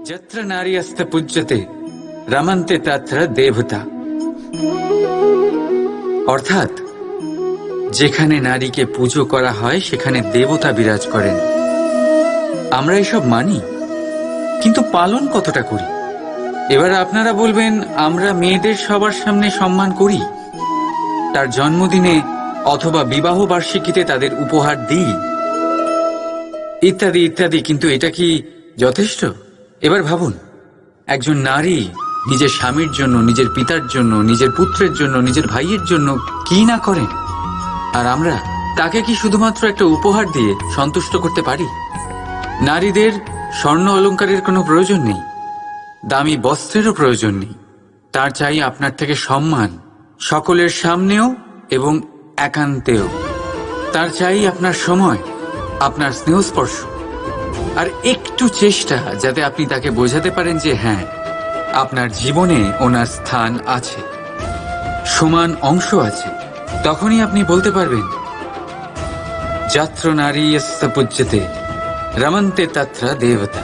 যত্র নারীস্ত পূজ্যতে রমন্তে তত্র দেবতা। অর্থাৎ যেখানে নারীকে পুজো করা হয় সেখানে দেবতা বিরাজ করেন। আমরা এসব মানি, কিন্তু পালন কতটা করি? এবার আপনারা বলবেন, আমরা মেয়েদের সবার সামনে সম্মান করি, তার জন্মদিনে অথবা বিবাহ বার্ষিকীতে তাদের উপহার দিই, ইত্যাদি ইত্যাদি, কিন্তু এটা কি যথেষ্ট? এবার ভাবুন, একজন নারী নিজের স্বামীর জন্য, নিজের পিতার জন্য, নিজের পুত্রের জন্য, নিজের ভাইয়ের জন্য কি না করেন, আর আমরা তাকে কি শুধুমাত্র একটা উপহার দিয়ে সন্তুষ্ট করতে পারি? নারীদের স্বর্ণ অলংকারের কোনো প্রয়োজন নেই, দামি বস্ত্রেরও প্রয়োজন নেই, তার চাই আপনার থেকে সম্মান, সকলের সামনেও এবং একান্তেও। তার চাই আপনার সময়, আপনার স্নেহস্পর্শ, আর একটু চেষ্টা যাতে আপনি তাকে বোঝাতে পারেন যে হ্যাঁ, আপনার জীবনে ওনার স্থান আছে, সমান অংশ আছে। তখনই আপনি বলতে পারবেন, যত্র নারীস্ত পূজ্যতে রমন্তে তত্র দেবতা।